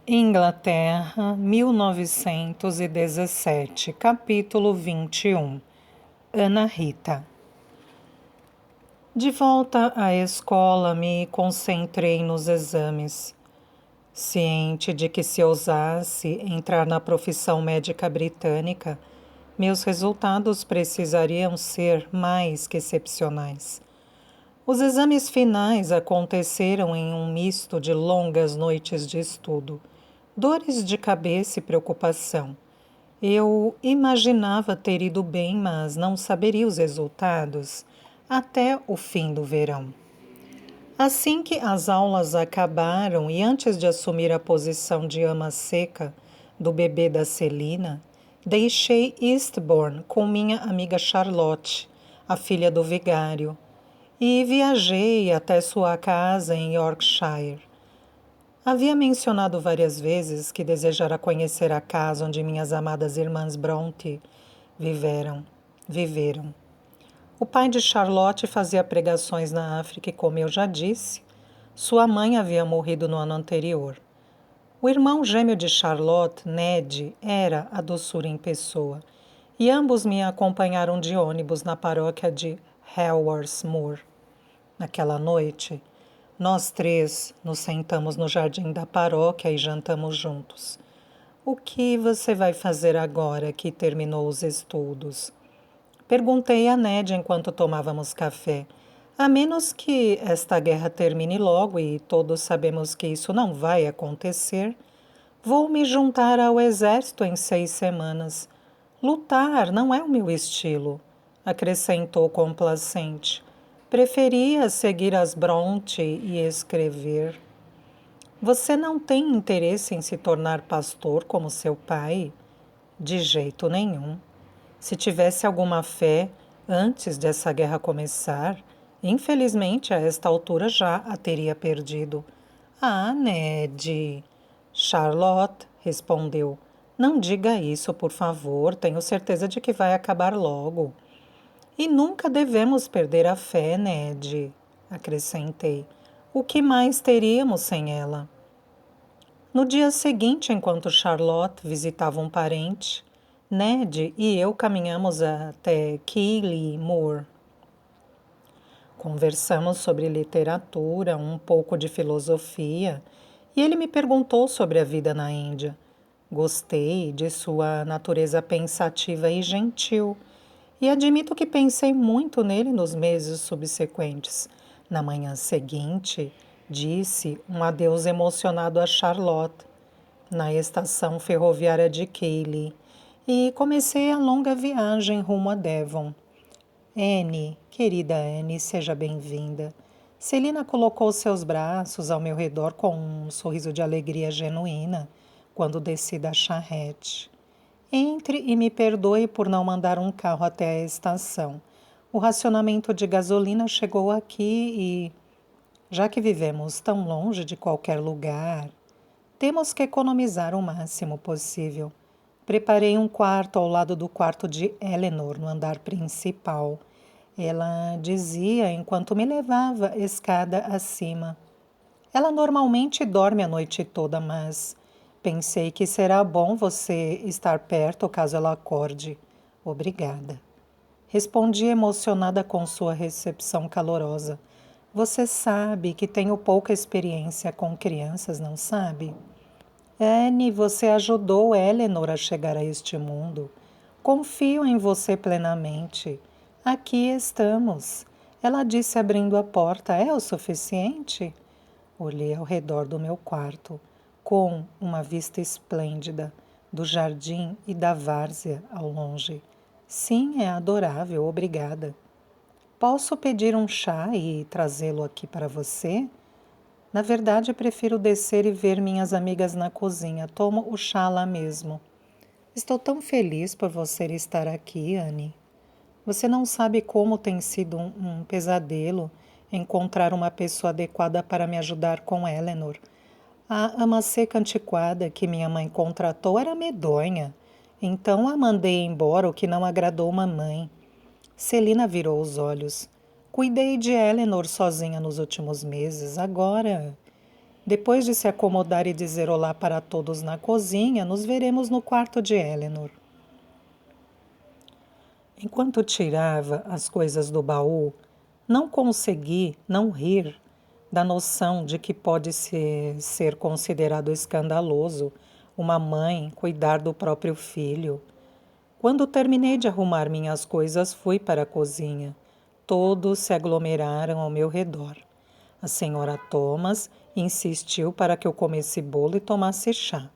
Inglaterra, 1917, capítulo 21. Ana Rita. De volta à escola, me concentrei nos exames. Ciente de que se ousasse entrar na profissão médica britânica, meus resultados precisariam ser mais que excepcionais. Os exames finais aconteceram em um misto de longas noites de estudo, dores de cabeça e preocupação. Eu imaginava ter ido bem, mas não saberia os resultados até o fim do verão. Assim que as aulas acabaram e antes de assumir a posição de ama seca do bebê da Celina, deixei Eastbourne com minha amiga Charlotte, a filha do vigário, e viajei até sua casa em Yorkshire. Havia mencionado várias vezes que desejara conhecer a casa onde minhas amadas irmãs Bronte viveram. O pai de Charlotte fazia pregações na África e, como eu já disse, sua mãe havia morrido no ano anterior. O irmão gêmeo de Charlotte, Ned, era a doçura em pessoa, e ambos me acompanharam de ônibus na paróquia de Haworth Moor. Naquela noite, nós três nos sentamos no jardim da paróquia e jantamos juntos. O que você vai fazer agora que terminou os estudos? Perguntei a Ned enquanto tomávamos café. A menos que esta guerra termine logo, e todos sabemos que isso não vai acontecer, vou me juntar ao exército em 6 semanas. Lutar não é o meu estilo, acrescentou complacente. Preferia seguir as Bronte e escrever. Você não tem interesse em se tornar pastor como seu pai? De jeito nenhum. Se tivesse alguma fé antes dessa guerra começar, infelizmente a esta altura já a teria perdido. Ah, Ned. Charlotte respondeu. Não diga isso, por favor. Tenho certeza de que vai acabar logo. E nunca devemos perder a fé, Ned, acrescentei. O que mais teríamos sem ela? No dia seguinte, enquanto Charlotte visitava um parente, Ned e eu caminhamos até Keighley Moor. Conversamos sobre literatura, um pouco de filosofia, e ele me perguntou sobre a vida na Índia. Gostei de sua natureza pensativa e gentil, e admito que pensei muito nele nos meses subsequentes. Na manhã seguinte, disse um adeus emocionado a Charlotte, na estação ferroviária de Keighley, e comecei a longa viagem rumo a Devon. Anne, querida Anne, seja bem-vinda. Celina colocou seus braços ao meu redor com um sorriso de alegria genuína quando desci da charrete. Entre e me perdoe por não mandar um carro até a estação. O racionamento de gasolina chegou aqui e, já que vivemos tão longe de qualquer lugar, temos que economizar o máximo possível. Preparei um quarto ao lado do quarto de Eleanor, no andar principal. Ela dizia enquanto me levava escada acima. Ela normalmente dorme a noite toda, mas pensei que será bom você estar perto caso ela acorde. Obrigada. Respondi emocionada com sua recepção calorosa. Você sabe que tenho pouca experiência com crianças, não sabe? Anne, você ajudou Eleanor a chegar a este mundo. Confio em você plenamente. Aqui estamos. Ela disse abrindo a porta. É o suficiente? Olhei ao redor do meu quarto, com uma vista esplêndida do jardim e da várzea ao longe. Sim, é adorável, obrigada. Posso pedir um chá e trazê-lo aqui para você? Na verdade, prefiro descer e ver minhas amigas na cozinha. Tomo o chá lá mesmo. Estou tão feliz por você estar aqui, Anne. Você não sabe como tem sido um pesadelo encontrar uma pessoa adequada para me ajudar com Eleanor. A ama seca antiquada que minha mãe contratou era medonha, então a mandei embora, o que não agradou mamãe. Celina virou os olhos. Cuidei de Eleanor sozinha nos últimos meses. Agora, Depois de se acomodar e dizer olá para todos na cozinha, nos veremos no quarto de Eleanor. Enquanto tirava as coisas do baú, não consegui não rir da noção de que pode ser considerado escandaloso uma mãe cuidar do próprio filho. Quando terminei de arrumar minhas coisas, fui para a cozinha. Todos se aglomeraram ao meu redor. A senhora Thomas insistiu para que eu comesse bolo e tomasse chá.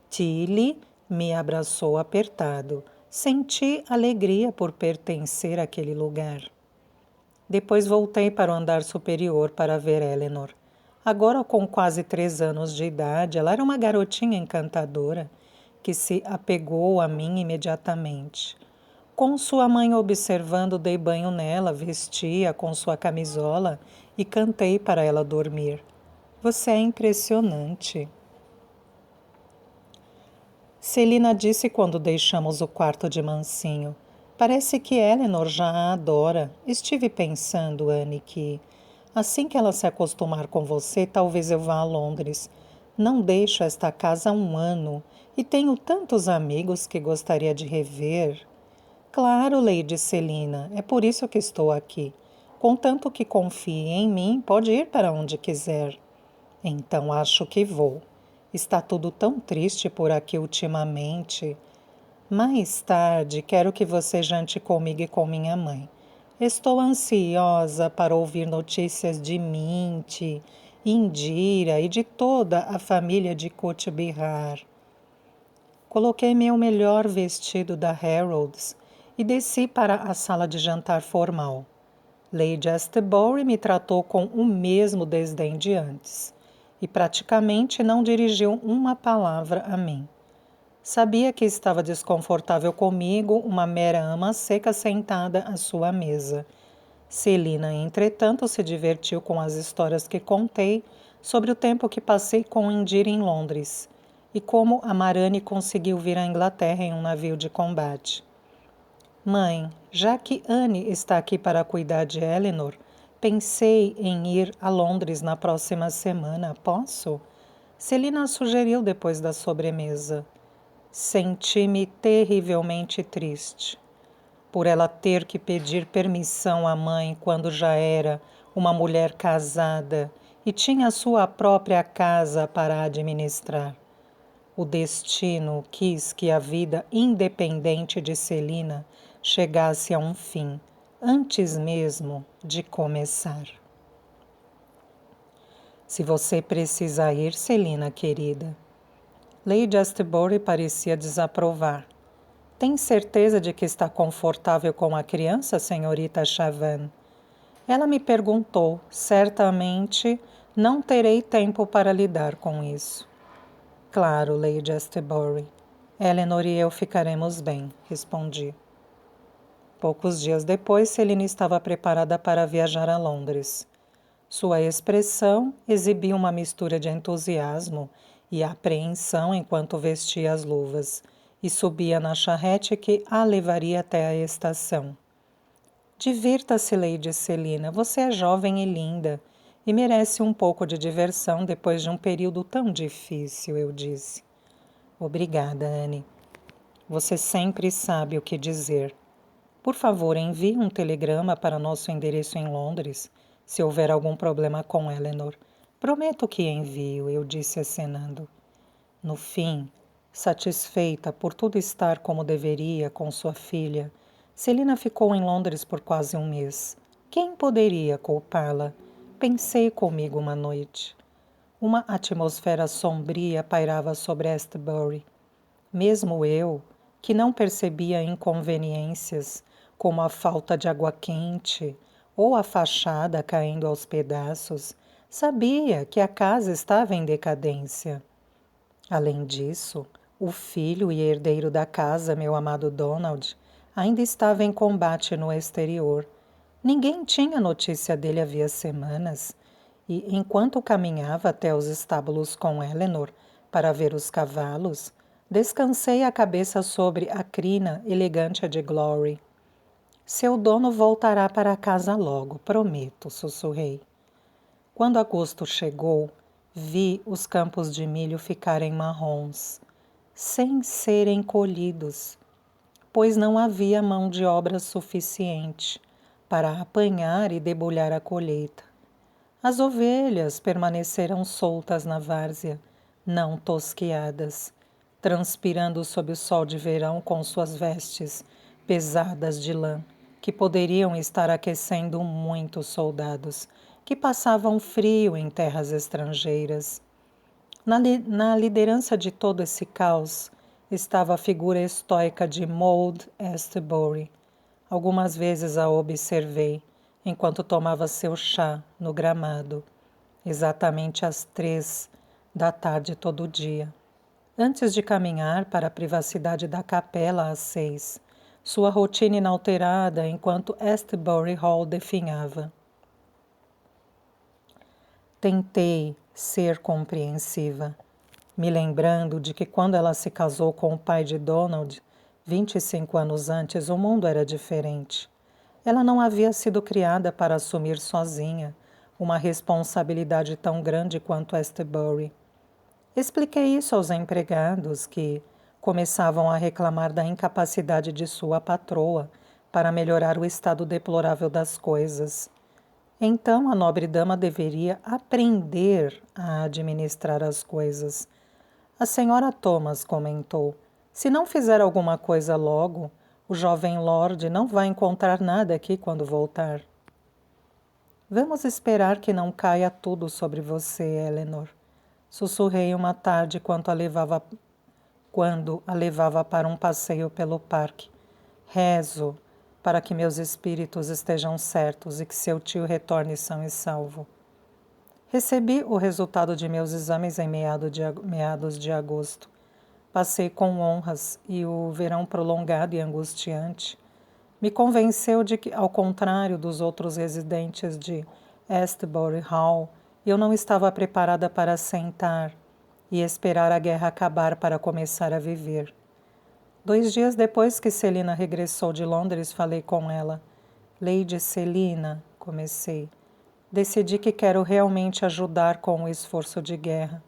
Tilly me abraçou apertado. Senti alegria por pertencer àquele lugar. Depois voltei para o andar superior para ver Eleanor. Agora, com quase 3 anos de idade, ela era uma garotinha encantadora que se apegou a mim imediatamente. Com sua mãe observando, dei banho nela, vestia com sua camisola e cantei para ela dormir. Você é impressionante. Celina disse quando deixamos o quarto de mansinho. Parece que Eleanor já a adora. Estive pensando, Anne, que assim que ela se acostumar com você, talvez eu vá a Londres. Não deixo esta casa há 1 ano e tenho tantos amigos que gostaria de rever. Claro, Lady Celina, é por isso que estou aqui. Contanto que confie em mim, pode ir para onde quiser. Então acho que vou. Está tudo tão triste por aqui ultimamente. Mais tarde, quero que você jante comigo e com minha mãe. Estou ansiosa para ouvir notícias de Mint, Indira e de toda a família de Cutbihar. Coloquei meu melhor vestido da Harrods e desci para a sala de jantar formal. Lady Astbury me tratou com o mesmo desdém de antes e praticamente não dirigiu uma palavra a mim. Sabia que estava desconfortável comigo, uma mera ama seca sentada à sua mesa. Celina, entretanto, se divertiu com as histórias que contei sobre o tempo que passei com Indira em Londres e como a Marani conseguiu vir à Inglaterra em um navio de combate. Mãe, já que Anne está aqui para cuidar de Eleanor, pensei em ir a Londres na próxima semana. Posso? Celina sugeriu depois da sobremesa. Senti-me terrivelmente triste por ela ter que pedir permissão à mãe quando já era uma mulher casada e tinha sua própria casa para administrar. O destino quis que a vida independente de Celina chegasse a um fim, antes mesmo de começar. Se você precisa ir, Celina, querida. Lady Astbury parecia desaprovar. Tem certeza de que está confortável com a criança, senhorita Chavan? Ela me perguntou. Certamente não terei tempo para lidar com isso. Claro, Lady Astbury. Eleanor e eu ficaremos bem, respondi. Poucos dias depois, Celina estava preparada para viajar a Londres. Sua expressão exibia uma mistura de entusiasmo e apreensão enquanto vestia as luvas e subia na charrete que a levaria até a estação. Divirta-se, Lady Celina, você é jovem e linda e merece um pouco de diversão depois de um período tão difícil, eu disse. Obrigada, Anne. Você sempre sabe o que dizer. Por favor, envie um telegrama para nosso endereço em Londres, se houver algum problema com Eleanor. Prometo que envio, eu disse acenando. No fim, satisfeita por tudo estar como deveria com sua filha, Celina ficou em Londres por quase 1 mês. Quem poderia culpá-la? Pensei comigo uma noite. Uma atmosfera sombria pairava sobre Astbury. Mesmo eu, que não percebia inconveniências, como a falta de água quente ou a fachada caindo aos pedaços, sabia que a casa estava em decadência. Além disso, o filho e herdeiro da casa, meu amado Donald, ainda estava em combate no exterior. Ninguém tinha notícia dele havia semanas, e enquanto caminhava até os estábulos com Eleanor para ver os cavalos, descansei a cabeça sobre a crina elegante de Glory. Seu dono voltará para casa logo, prometo, sussurrei. Quando agosto chegou, Vi os campos de milho ficarem marrons, sem serem colhidos, pois não havia mão de obra suficiente para apanhar e debulhar a colheita. As ovelhas permaneceram soltas na várzea, não tosquiadas, transpirando sob o sol de verão com suas vestes pesadas de lã, que poderiam estar aquecendo muitos soldados que passavam frio em terras estrangeiras. Na liderança de todo esse caos estava a figura estoica de Maud Astbury. Algumas vezes a observei enquanto tomava seu chá no gramado, exatamente às 3 da tarde todo dia. Antes de caminhar para a privacidade da capela às 6, sua rotina inalterada enquanto Astbury Hall definhava. Tentei ser compreensiva, me lembrando de que quando ela se casou com o pai de Donald, 25 anos antes, o mundo era diferente. Ela não havia sido criada para assumir sozinha uma responsabilidade tão grande quanto Astbury. Expliquei isso aos empregados que começavam a reclamar da incapacidade de sua patroa para melhorar o estado deplorável das coisas. Então a nobre dama deveria aprender a administrar as coisas. A senhora Thomas comentou: se não fizer alguma coisa logo, o jovem lord não vai encontrar nada aqui quando voltar. Vamos esperar que não caia tudo sobre você, Eleanor. Sussurrei uma tarde quando a levava para um passeio pelo parque. Rezo para que meus espíritos estejam certos e que seu tio retorne são e salvo. Recebi o resultado de meus exames em meados de agosto. Passei com honras e o verão prolongado e angustiante me convenceu de que, ao contrário dos outros residentes de Astbury Hall, eu não estava preparada para sentar e esperar a guerra acabar para começar a viver. 2 dias depois que Celina regressou de Londres, falei com ela. Lady Celina, comecei. Decidi que quero realmente ajudar com o esforço de guerra.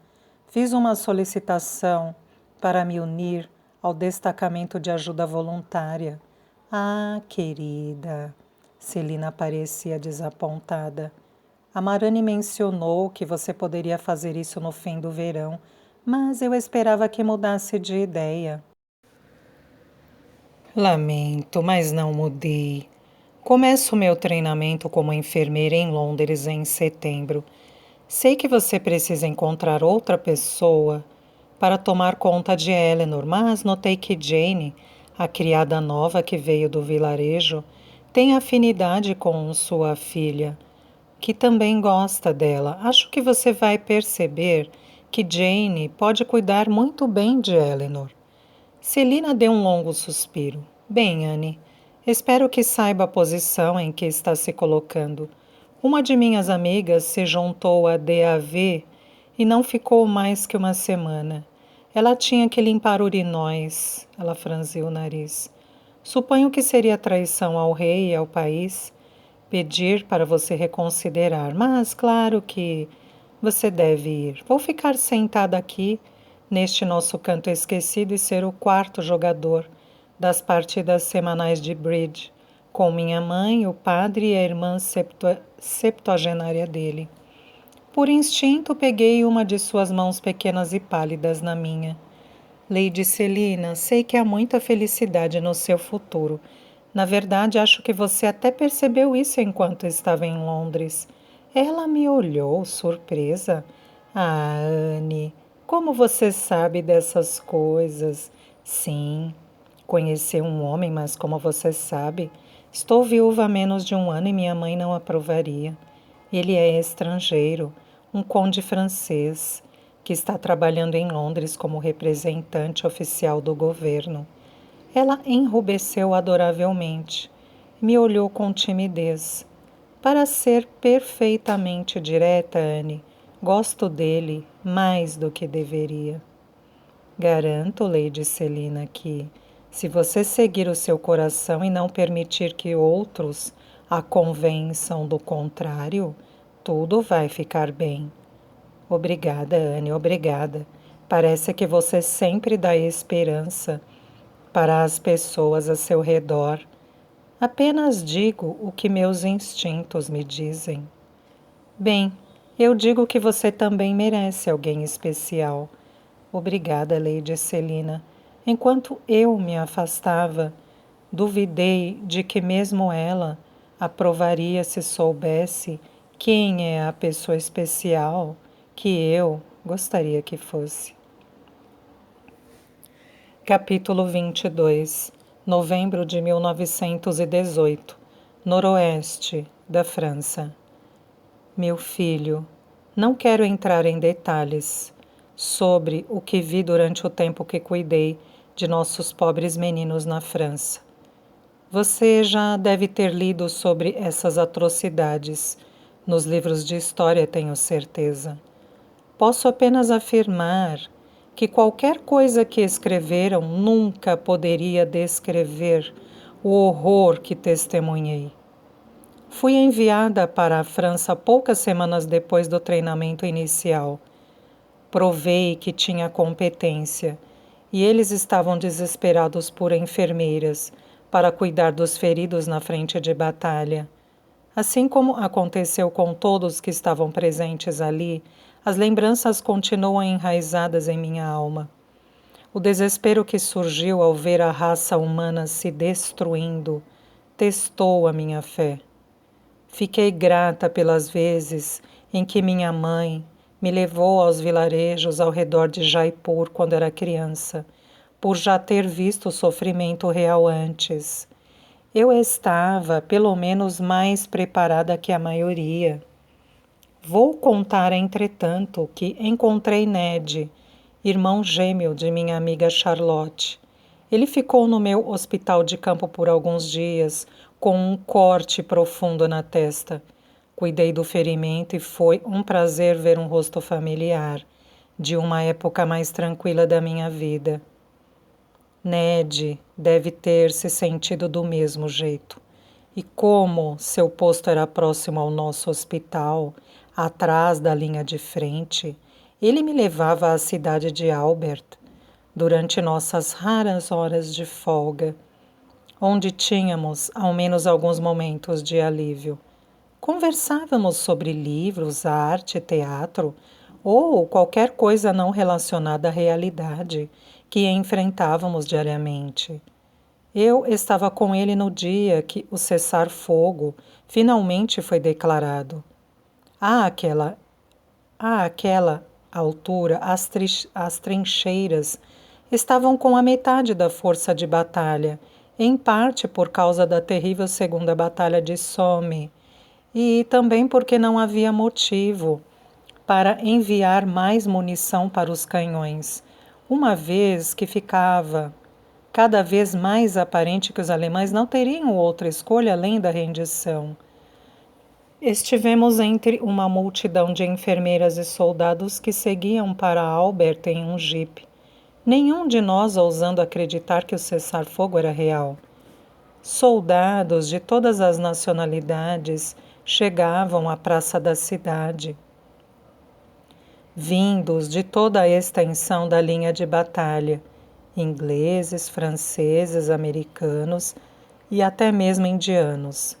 Fiz uma solicitação para me unir ao destacamento de ajuda voluntária. Ah, querida, Celina parecia desapontada. A Marani mencionou que você poderia fazer isso no fim do verão, mas eu esperava que mudasse de ideia. Lamento, mas não mudei. Começo meu treinamento como enfermeira em Londres em setembro. Sei que você precisa encontrar outra pessoa para tomar conta de Eleanor, mas notei que Jane, a criada nova que veio do vilarejo, tem afinidade com sua filha, que também gosta dela. Acho que você vai perceber que Jane pode cuidar muito bem de Eleanor. Celina deu um longo suspiro. Bem, Anne, espero que saiba a posição em que está se colocando. Uma de minhas amigas se juntou à DAV e não ficou mais que uma semana. Ela tinha que limpar urinóis. Ela franziu o nariz. Suponho que seria traição ao rei e ao país pedir para você reconsiderar, mas claro que você deve ir. Vou ficar sentada aqui neste nosso canto esquecido e ser o quarto jogador das partidas semanais de bridge, com minha mãe, o padre e a irmã septuagenária dele. Por instinto, peguei uma de suas mãos pequenas e pálidas na minha. Lady Celina, sei que há muita felicidade no seu futuro. Na verdade, acho que você até percebeu isso enquanto estava em Londres. Ela me olhou, surpresa. Ah, Anne, como você sabe dessas coisas? Sim, conheci um homem, mas como você sabe, estou viúva há menos de 1 ano e minha mãe não aprovaria. Ele é estrangeiro, um conde francês, que está trabalhando em Londres como representante oficial do governo. Ela enrubesceu adoravelmente. Me olhou com timidez. Para ser perfeitamente direta, Anne, gosto dele mais do que deveria. Garanto, Lady Celina, que, se você seguir o seu coração e não permitir que outros a convençam do contrário, tudo vai ficar bem. Obrigada, Anne, obrigada. Parece que você sempre dá esperança para as pessoas a seu redor. Apenas digo o que meus instintos me dizem. Bem, eu digo que você também merece alguém especial. Obrigada, Lady Celina. Enquanto eu me afastava, duvidei de que mesmo ela aprovaria se soubesse quem é a pessoa especial que eu gostaria que fosse. Capítulo 22. Novembro de 1918. Noroeste da França. Meu filho, não quero entrar em detalhes sobre o que vi durante o tempo que cuidei de nossos pobres meninos na França. Você já deve ter lido sobre essas atrocidades nos livros de história, tenho certeza. Posso apenas afirmar que qualquer coisa que escreveram nunca poderia descrever o horror que testemunhei. Fui enviada para a França poucas semanas depois do treinamento inicial. Provei que tinha competência e eles estavam desesperados por enfermeiras para cuidar dos feridos na frente de batalha. Assim como aconteceu com todos que estavam presentes ali, as lembranças continuam enraizadas em minha alma. O desespero que surgiu ao ver a raça humana se destruindo testou a minha fé. Fiquei grata pelas vezes em que minha mãe me levou aos vilarejos ao redor de Jaipur quando era criança, por já ter visto o sofrimento real antes. Eu estava, pelo menos, mais preparada que a maioria. Vou contar, entretanto, que encontrei Ned, irmão gêmeo de minha amiga Charlotte. Ele ficou no meu hospital de campo por alguns dias, com um corte profundo na testa. Cuidei do ferimento e foi um prazer ver um rosto familiar, de uma época mais tranquila da minha vida. Ned deve ter se sentido do mesmo jeito. E como seu posto era próximo ao nosso hospital, atrás da linha de frente, ele me levava à cidade de Albert durante nossas raras horas de folga, onde tínhamos ao menos alguns momentos de alívio. Conversávamos sobre livros, arte, teatro ou qualquer coisa não relacionada à realidade que enfrentávamos diariamente. Eu estava com ele no dia que o cessar-fogo finalmente foi declarado. Àquela altura, as trincheiras estavam com a metade da força de batalha, em parte por causa da terrível Segunda Batalha de Somme, e também porque não havia motivo para enviar mais munição para os canhões, uma vez que ficava cada vez mais aparente que os alemães não teriam outra escolha além da rendição. Estivemos entre uma multidão de enfermeiras e soldados que seguiam para Albert em um jipe, nenhum de nós ousando acreditar que o cessar-fogo era real. Soldados de todas as nacionalidades chegavam à praça da cidade, vindos de toda a extensão da linha de batalha, ingleses, franceses, americanos e até mesmo indianos.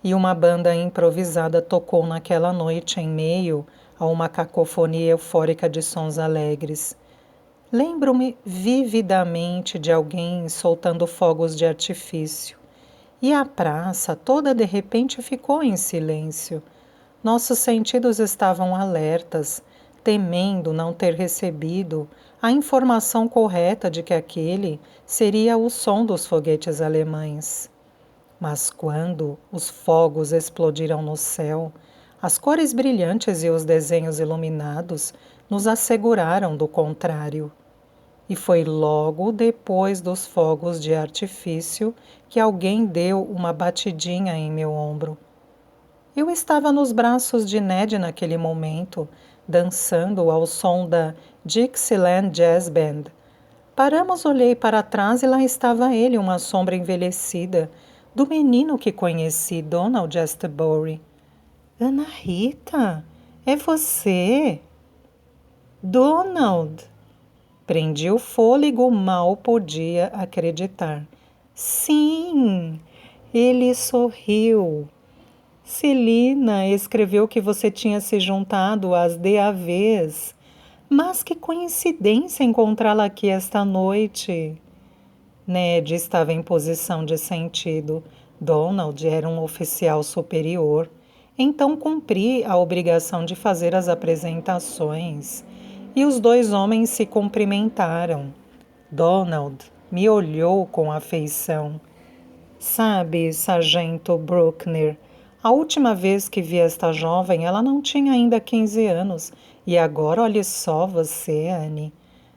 E uma banda improvisada tocou naquela noite em meio a uma cacofonia eufórica de sons alegres. Lembro-me vividamente de alguém soltando fogos de artifício, e a praça toda de repente ficou em silêncio. Nossos sentidos estavam alertas, temendo não ter recebido a informação correta de que aquele seria o som dos foguetes alemães. Mas quando os fogos explodiram no céu, as cores brilhantes e os desenhos iluminados nos asseguraram do contrário. E foi logo depois dos fogos de artifício que alguém deu uma batidinha em meu ombro. Eu estava nos braços de Ned naquele momento, dançando ao som da Dixieland Jazz Band. Paramos, olhei para trás e lá estava ele, uma sombra envelhecida, do menino que conheci, Donald Astbury. Ana Rita, É você? Donald! Prendi o fôlego, mal podia acreditar. Sim! Ele sorriu. Celina escreveu que você tinha se juntado às DAVs. Mas que coincidência encontrá-la aqui esta noite. Ned estava em posição de sentido. Donald era um oficial superior. Então cumpri a obrigação de fazer as apresentações. E os dois homens se cumprimentaram. Donald me olhou com afeição. Sabe, Sargento Bruckner, a última vez que vi esta jovem, ela não tinha ainda 15 anos. E agora olhe só você, Anne.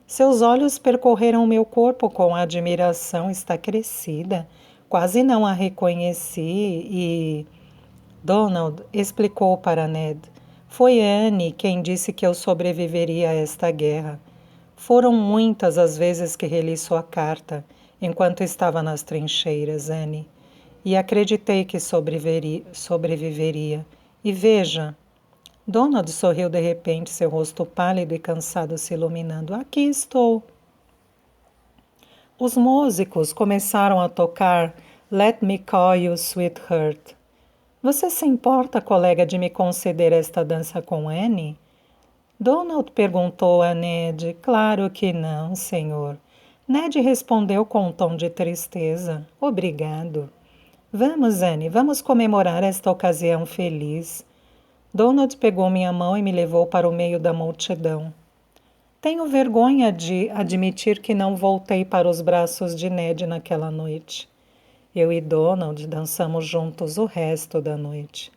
Seus olhos percorreram meu corpo com admiração. Está crescida. Quase não a reconheci e... Donald explicou para Ned. Foi Anne quem disse que eu sobreviveria a esta guerra. Foram muitas as vezes que reli sua carta, enquanto estava nas trincheiras, Anne, e acreditei que sobreviveria. E veja, Donald sorriu de repente, seu rosto pálido e cansado se iluminando. Aqui estou. Os músicos começaram a tocar Let Me Call You Sweetheart. Você se importa, colega, de me conceder esta dança com Annie? Donald perguntou a Ned. Claro que não, senhor. Ned respondeu com um tom de tristeza. Obrigado. Vamos, Annie, vamos comemorar esta ocasião feliz. Donald pegou minha mão e me levou para o meio da multidão. Tenho vergonha de admitir que não voltei para os braços de Ned naquela noite. Eu e Donald dançamos juntos o resto da noite,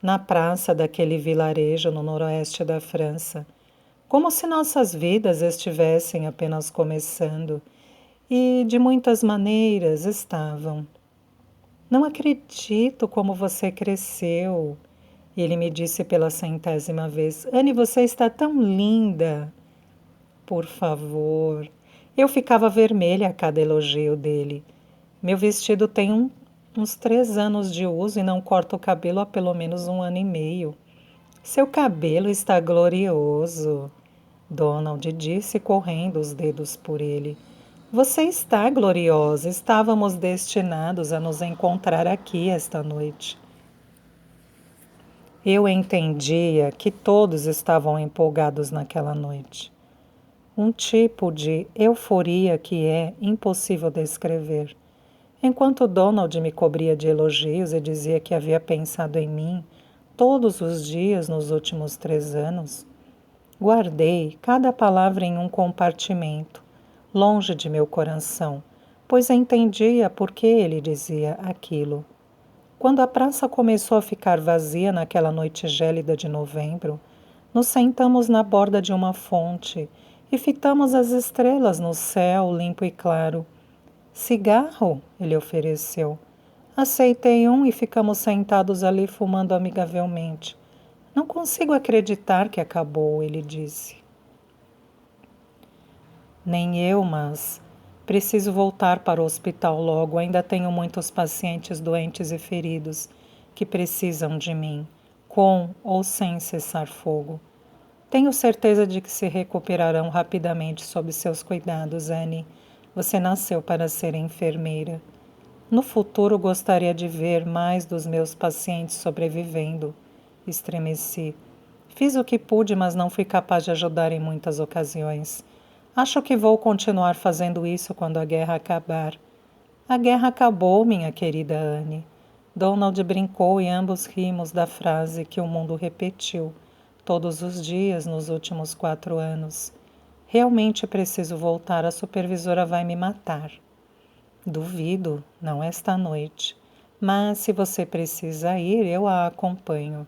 na praça daquele vilarejo no noroeste da França, como se nossas vidas estivessem apenas começando, e de muitas maneiras estavam. Não acredito como você cresceu, ele me disse pela 100ª vez. Anne, você está tão linda. Por favor. Eu ficava vermelha a cada elogio dele. Meu vestido tem uns 3 anos de uso e não corto o cabelo há pelo menos 1 ano e meio. Seu cabelo está glorioso, Donald disse, correndo os dedos por ele. Você está gloriosa. Estávamos destinados a nos encontrar aqui esta noite. Eu entendia que todos estavam empolgados naquela noite. Um tipo de euforia que é impossível descrever. Enquanto Donald me cobria de elogios e dizia que havia pensado em mim todos os dias nos últimos 3 anos, guardei cada palavra em um compartimento, longe de meu coração, pois entendia por que ele dizia aquilo. Quando a praça começou a ficar vazia naquela noite gélida de novembro, nos sentamos na borda de uma fonte e fitamos as estrelas no céu limpo e claro. Cigarro? Ele ofereceu. Aceitei um e ficamos sentados ali fumando amigavelmente. Não consigo acreditar que acabou, ele disse. Nem eu, mas preciso voltar para o hospital logo. Ainda tenho muitos pacientes doentes e feridos que precisam de mim, com ou sem cessar fogo. Tenho certeza de que se recuperarão rapidamente sob seus cuidados, Annie. Você nasceu para ser enfermeira. No futuro gostaria de ver mais dos meus pacientes sobrevivendo. Estremeci. Fiz o que pude, mas não fui capaz de ajudar em muitas ocasiões. Acho que vou continuar fazendo isso quando a guerra acabar. A guerra acabou, minha querida Anne. Donald brincou e ambos rimos da frase que o mundo repetiu todos os dias nos últimos 4 anos. Realmente preciso voltar, a supervisora vai me matar. Duvido, não esta noite. Mas se você precisa ir, eu a acompanho.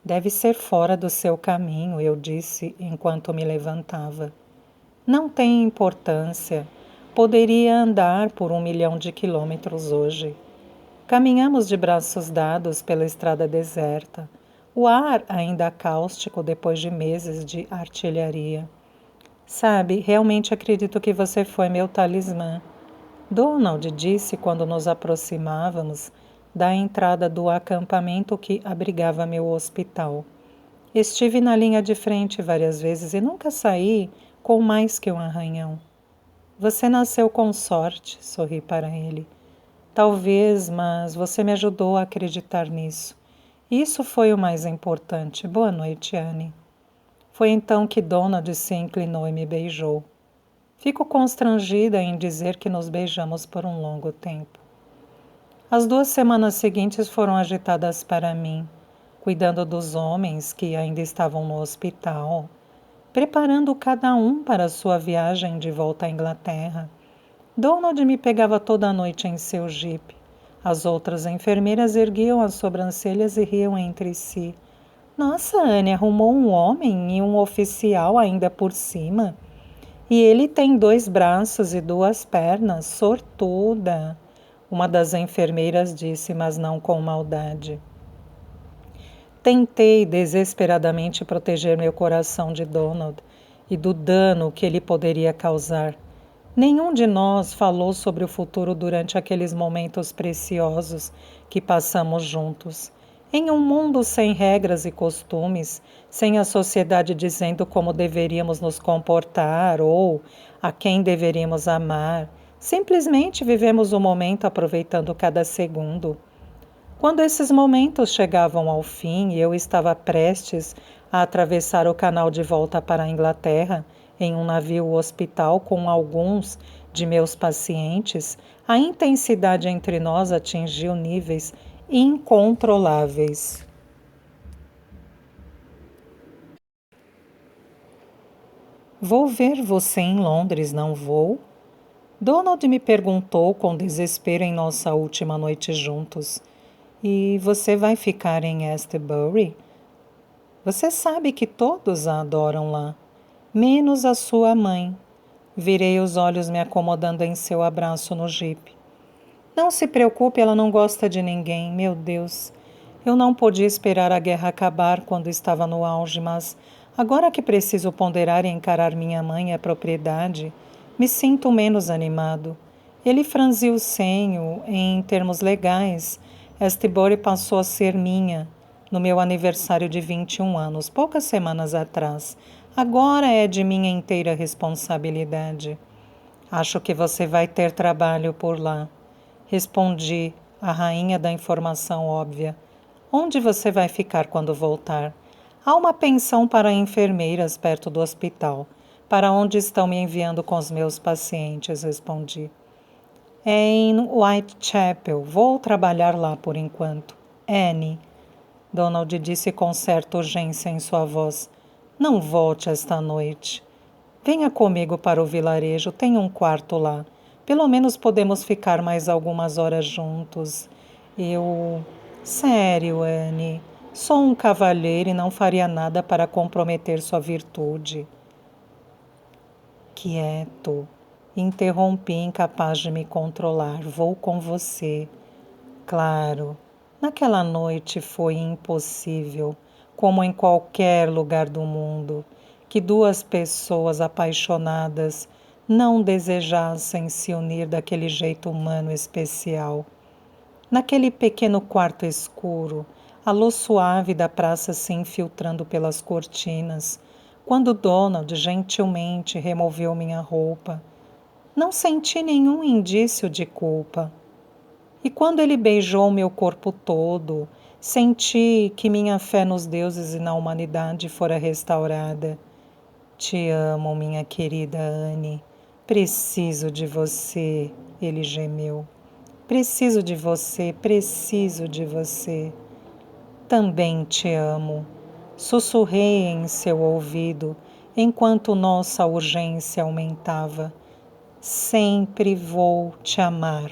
Deve ser fora do seu caminho, eu disse enquanto me levantava. Não tem importância. Poderia andar por 1 milhão de quilômetros hoje. Caminhamos de braços dados pela estrada deserta. O ar ainda cáustico depois de meses de artilharia. Sabe, realmente acredito que você foi meu talismã. Donald disse quando nos aproximávamos da entrada do acampamento que abrigava meu hospital. Estive na linha de frente várias vezes e nunca saí com mais que um arranhão. Você nasceu com sorte, sorri para ele. Talvez, mas você me ajudou a acreditar nisso. Isso foi o mais importante. Boa noite, Anne. Foi então que Donald se inclinou e me beijou. Fico constrangida em dizer que nos beijamos por um longo tempo. As 2 semanas seguintes foram agitadas para mim, cuidando dos homens que ainda estavam no hospital, preparando cada um para sua viagem de volta à Inglaterra. Donald me pegava toda a noite em seu jipe. As outras enfermeiras erguiam as sobrancelhas e riam entre si. Nossa, Anne arrumou um homem e um oficial ainda por cima. E ele tem 2 braços e 2 pernas, sortuda. Uma das enfermeiras disse, mas não com maldade. Tentei desesperadamente proteger meu coração de Donald e do dano que ele poderia causar. Nenhum de nós falou sobre o futuro durante aqueles momentos preciosos que passamos juntos. Em um mundo sem regras e costumes, sem a sociedade dizendo como deveríamos nos comportar ou a quem deveríamos amar, simplesmente vivemos o momento aproveitando cada segundo. Quando esses momentos chegavam ao fim e eu estava prestes a atravessar o canal de volta para a Inglaterra, em um navio hospital com alguns de meus pacientes, a intensidade entre nós atingiu níveis incontroláveis. Vou ver você em Londres, não vou? Donald me perguntou com desespero em nossa última noite juntos. E você vai ficar em Astbury? Você sabe que todos a adoram lá, menos a sua mãe. Virei os olhos me acomodando em seu abraço no jipe. Não se preocupe, ela não gosta de ninguém, meu Deus. Eu não podia esperar a guerra acabar quando estava no auge, mas agora que preciso ponderar e encarar minha mãe e a propriedade, me sinto menos animado. Ele franziu o senho. Em termos legais, Astbury passou a ser minha no meu aniversário de 21 anos, poucas semanas atrás. Agora é de minha inteira responsabilidade. Acho que você vai ter trabalho por lá. Respondi, a rainha da informação óbvia. Onde você vai ficar quando voltar? Há uma pensão para enfermeiras perto do hospital. Para onde estão me enviando com os meus pacientes? Respondi. É em Whitechapel. Vou trabalhar lá por enquanto. Anne, Donald disse com certa urgência em sua voz. Não volte esta noite. Venha comigo para o vilarejo. Tem um quarto lá. Pelo menos podemos ficar mais algumas horas juntos. Sério, Anne. Sou um cavalheiro e não faria nada para comprometer sua virtude. Quieto. Interrompi, incapaz de me controlar. Vou com você. Claro. Naquela noite foi impossível, como em qualquer lugar do mundo, que 2 pessoas apaixonadas não desejassem se unir daquele jeito humano especial. Naquele pequeno quarto escuro, a luz suave da praça se infiltrando pelas cortinas, quando Donald gentilmente removeu minha roupa, não senti nenhum indício de culpa. E quando ele beijou meu corpo todo, senti que minha fé nos deuses e na humanidade fora restaurada. Te amo, minha querida Anne. Preciso de você, ele gemeu. Preciso de você, preciso de você. Também te amo. Sussurrei em seu ouvido, enquanto nossa urgência aumentava. Sempre vou te amar.